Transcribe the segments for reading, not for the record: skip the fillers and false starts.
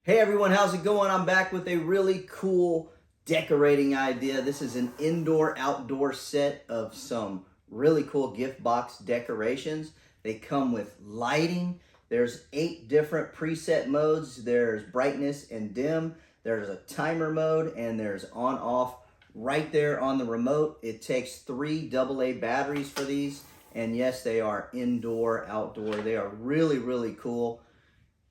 Hey everyone, how's it going? I'm back with a really cool decorating idea. This is an indoor-outdoor set of some really cool gift box decorations. They come with lighting. There's 8 different preset modes. There's brightness and dim. There's a timer mode and there's on-off right there on the remote. It takes 3 AA batteries for these. And yes, they are indoor-outdoor. They are really, really cool.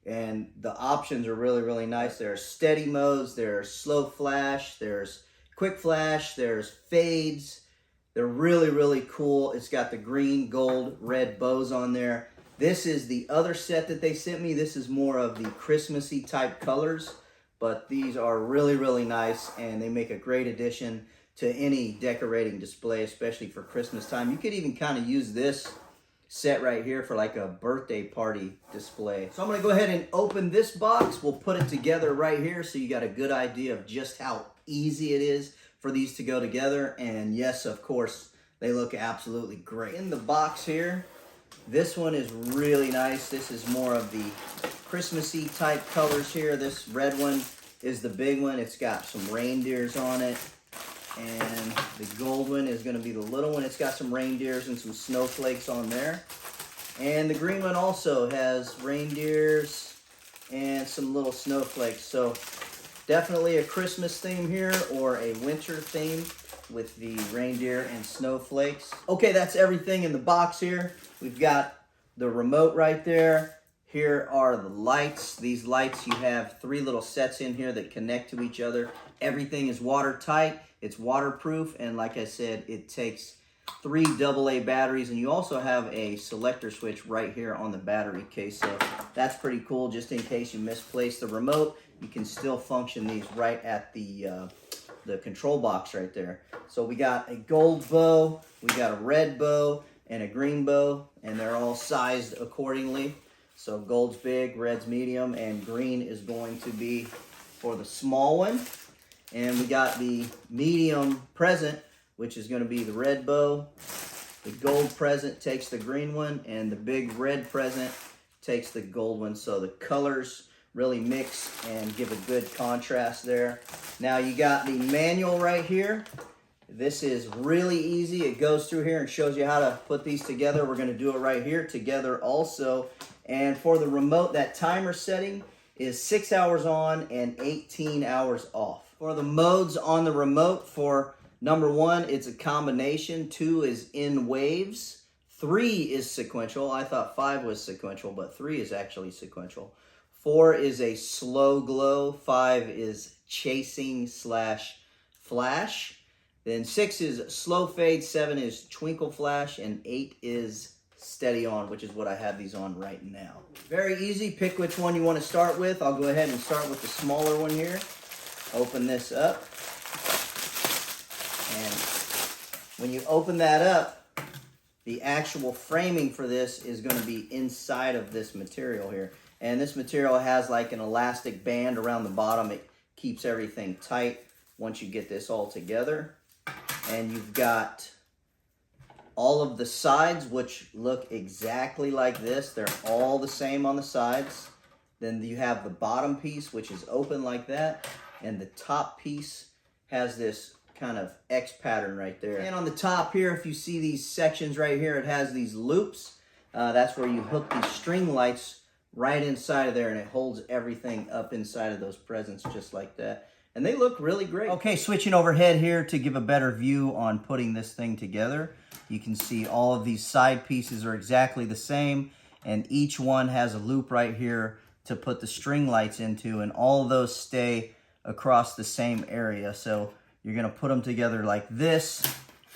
And the options are really nice. There's steady modes, there's slow flash, there's quick flash, there's fades. They're really cool. It's got the green, gold, red bows on there. This is the other set that they sent me. This is more of the Christmassy type colors, but these are really nice and they make a great addition to any decorating display, especially for Christmas time. You could even kind of use this set right here for like a birthday party display. So I'm gonna go ahead and open this box. We'll put it together right here so you got a good idea of just how easy it is for these to go together. And yes, of course, they look absolutely great. In the box here, this one is really nice. This is more of the Christmassy type colors here. This red one is the big one. It's got some reindeers on it. And the gold one is going to be the little one. It's got some reindeers and some snowflakes on there. And the green one also has reindeers and some little snowflakes. So definitely a Christmas theme here or a winter theme with the reindeer and snowflakes. Okay, that's everything in the box here. We've got the remote right there. Here are the lights. These lights, you have 3 little sets in here that connect to each other. Everything is watertight. It's waterproof, and like I said, it takes 3 AA batteries, and you also have a selector switch right here on the battery case, so that's pretty cool. Just in case you misplace the remote, you can still function these right at the control box right there. So we got a gold bow, we got a red bow, and a green bow, and they're all sized accordingly. So gold's big, red's medium, and green is going to be for the small one. And we got the medium present, which is going to be the red bow. The gold present takes the green one, and the big red present takes the gold one. So the colors really mix and give a good contrast there. Now you got the manual right here. This is really easy. It goes through here and shows you how to put these together. We're going to do it right here together also. And for the remote, that timer setting is 6 hours on and 18 hours off. For the modes on the remote, for number 1, it's a combination. 2 is in waves. 3 is sequential. I thought 5 was sequential, but 3 is actually sequential. 4 is a slow glow. 5 is chasing / flash. Then 6 is slow fade. 7 is twinkle flash. And 8 is steady on, which is what I have these on right now. Very easy. Pick which one you want to start with. I'll go ahead and start with the smaller one here. Open this up. And when you open that up, the actual framing for this is going to be inside of this material here. And this material has like an elastic band around the bottom. It keeps everything tight once you get this all together. And you've got all of the sides, which look exactly like this. They're all the same on the sides. Then you have the bottom piece, which is open like that. And the top piece has this kind of X pattern right there. And on the top here, if you see these sections right here, it has these loops. That's where you hook these string lights right inside of there, and it holds everything up inside of those presents just like that. And they look really great. Okay, switching overhead here to give a better view on putting this thing together. You can see all of these side pieces are exactly the same, and each one has a loop right here to put the string lights into, and all of those stay across the same area. So you're going to put them together like this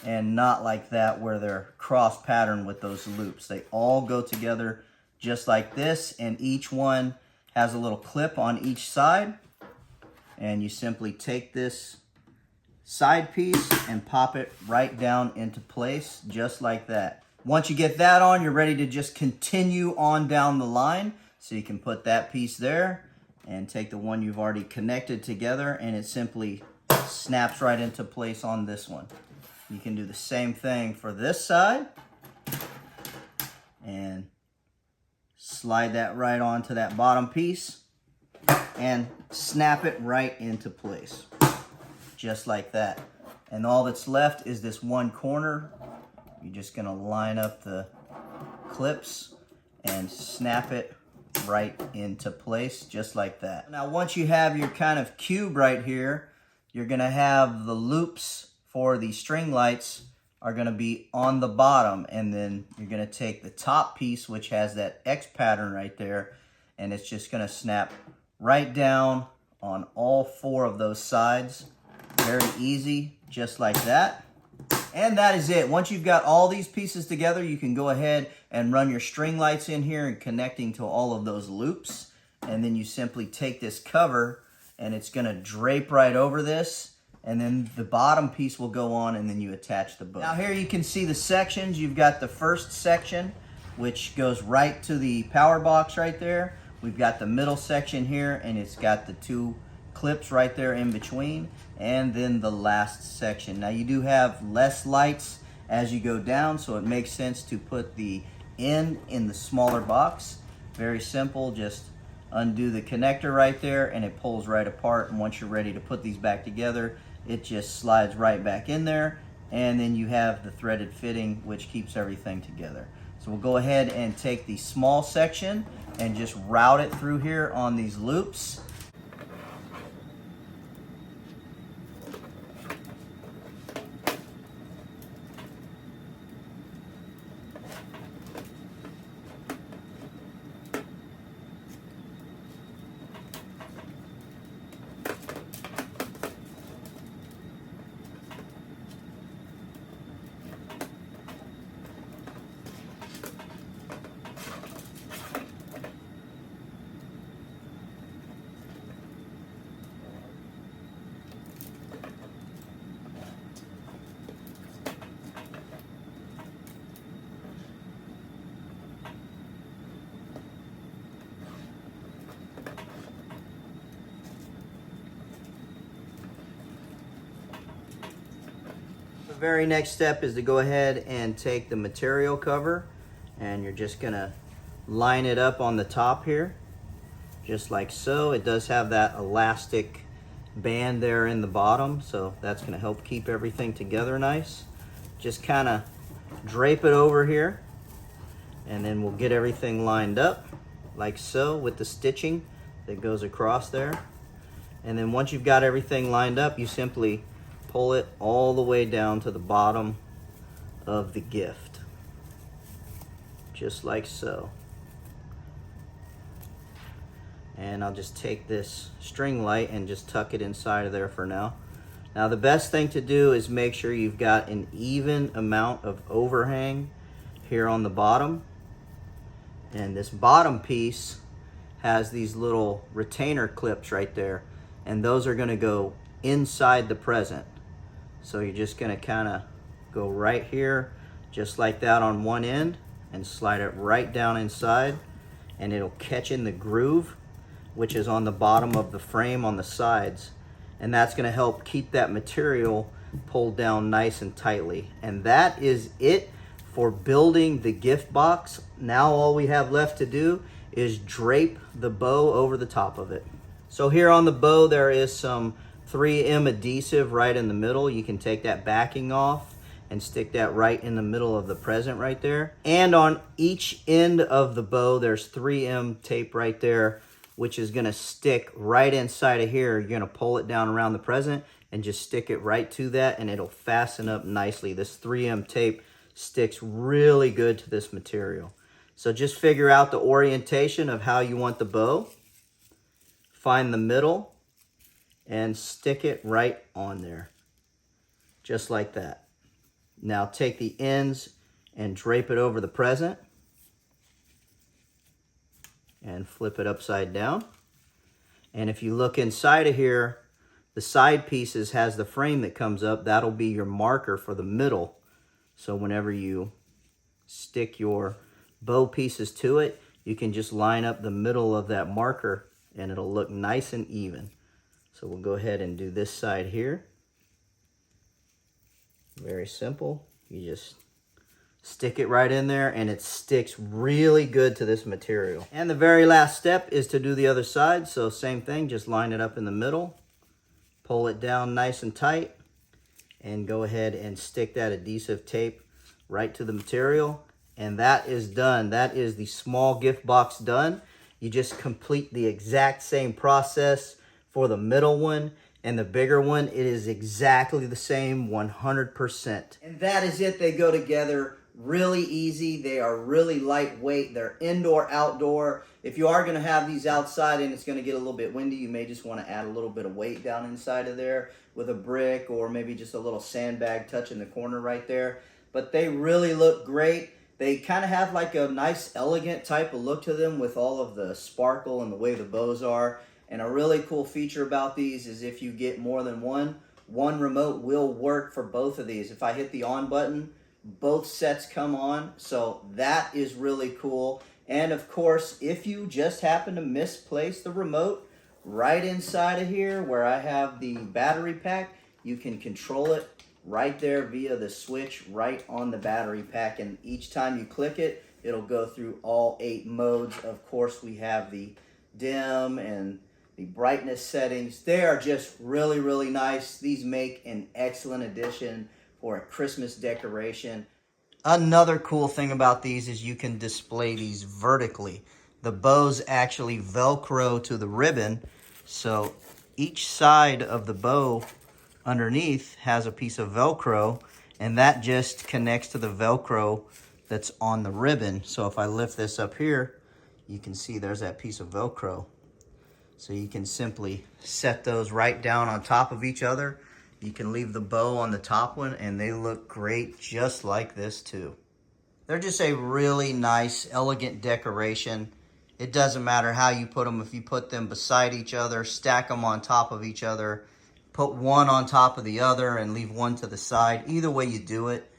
and not like that where they're cross patterned with those loops. They all go together just like this, and each one has a little clip on each side, and you simply take this side piece and pop it right down into place just like that. Once you get that on, you're ready to just continue on down the line. So you can put that piece there and take the one you've already connected together, and it simply snaps right into place on this one. You can do the same thing for this side and slide that right onto that bottom piece. and snap it right into place. Just like that. And all that's left is this one corner. You're just gonna line up the clips and snap it right into place, just like that. Now, once you have your kind of cube right here, you're gonna have the loops for the string lights are gonna be on the bottom, and then you're gonna take the top piece, which has that X pattern right there, and it's just gonna snap right down on all 4 of those sides. Very easy, just like that. And that is it. Once you've got all these pieces together, you can go ahead and run your string lights in here and connecting to all of those loops. And then you simply take this cover and it's gonna drape right over this. And then the bottom piece will go on, and then you attach the bow. Now here you can see the sections. You've got the first section, which goes right to the power box right there. We've got the middle section here, and it's got the 2 clips right there in between, and then the last section. Now you do have less lights as you go down, so it makes sense to put the end in the smaller box. Very simple, just undo the connector right there and it pulls right apart, and once you're ready to put these back together, it just slides right back in there, and then you have the threaded fitting which keeps everything together. So we'll go ahead and take the small section and just route it through here on these loops. The very next step is to go ahead and take the material cover, and you're just gonna line it up on the top here, just like so. It does have that elastic band there in the bottom, so that's gonna help keep everything together nice. Just kind of drape it over here, and then we'll get everything lined up like so with the stitching that goes across there. And then once you've got everything lined up, you simply pull it all the way down to the bottom of the gift, just like so. And I'll just take this string light and just tuck it inside of there for now. Now the best thing to do is make sure you've got an even amount of overhang here on the bottom. And this bottom piece has these little retainer clips right there, and those are gonna go inside the present. So you're just gonna kind of go right here, just like that on one end, and slide it right down inside, and it'll catch in the groove, which is on the bottom of the frame on the sides. And that's gonna help keep that material pulled down nice and tightly. And that is it for building the gift box. Now all we have left to do is drape the bow over the top of it. So here on the bow, there is some 3M adhesive right in the middle. You can take that backing off and stick that right in the middle of the present right there. And on each end of the bow, there's 3M tape right there, which is gonna stick right inside of here. You're gonna pull it down around the present and just stick it right to that, and it'll fasten up nicely. This 3M tape sticks really good to this material. So just figure out the orientation of how you want the bow, find the middle, and stick it right on there, just like that. Now take the ends and drape it over the present and flip it upside down. And if you look inside of here, the side pieces has the frame that comes up. That'll be your marker for the middle. So whenever you stick your bow pieces to it, you can just line up the middle of that marker and it'll look nice and even. So we'll go ahead and do this side here. Very simple. You just Stick it right in there, and it sticks really good to this material. And the very last step is to do the other side. So same thing, just line it up in the middle, pull it down nice and tight, and go ahead and stick that adhesive tape right to the material. And that is done. That is the small gift box done. You just complete the exact same process for the middle one and the bigger one. It is exactly the same, 100%. And that is it. They go together really easy. They are really lightweight. They're indoor, outdoor. If you are going to have these outside and it's going to get a little bit windy, you may just want to add a little bit of weight down inside of there with a brick or maybe just a little sandbag touching the corner right there. But they really look great. They kind of have like a nice, elegant type of look to them with all of the sparkle and the way the bows are. And a really cool feature about these is if you get more than one remote will work for both of these. If I hit the on button, both sets come on. So that is really cool. And of course, if you just happen to misplace the remote right inside of here where I have the battery pack, you can control it right there via the switch right on the battery pack, and each time you click it, it'll go through all 8 modes. Of course, we have the dim and the brightness settings. They are just really, really nice. These make an excellent addition for a Christmas decoration. Another cool thing about these is you can display these vertically. The bows actually Velcro to the ribbon, so each side of the bow underneath has a piece of Velcro, and that just connects to the Velcro that's on the ribbon. So if I lift this up here, you can see there's that piece of Velcro. So you can simply set those right down on top of each other. You can leave the bow on the top one, and they look great just like this too. They're just a really nice, elegant decoration. It doesn't matter how you put them. If you put them beside each other, stack them on top of each other, put one on top of the other and leave one to the side. Either way you do it,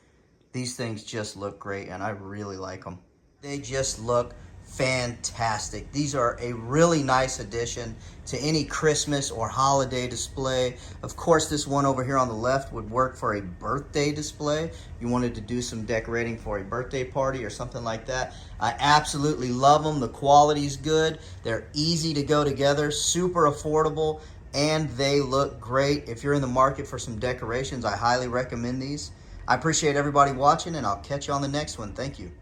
these things just look great, and I really like them. They just look fantastic. These are a really nice addition to any Christmas or holiday display. Of course, this one over here on the left would work for a birthday display. You wanted to do some decorating for a birthday party or something like that. I absolutely love them. The quality's good. They're easy to go together, super affordable, and they look great. If you're in the market for some decorations, I highly recommend these. I appreciate everybody watching, and I'll catch you on the next one. Thank you.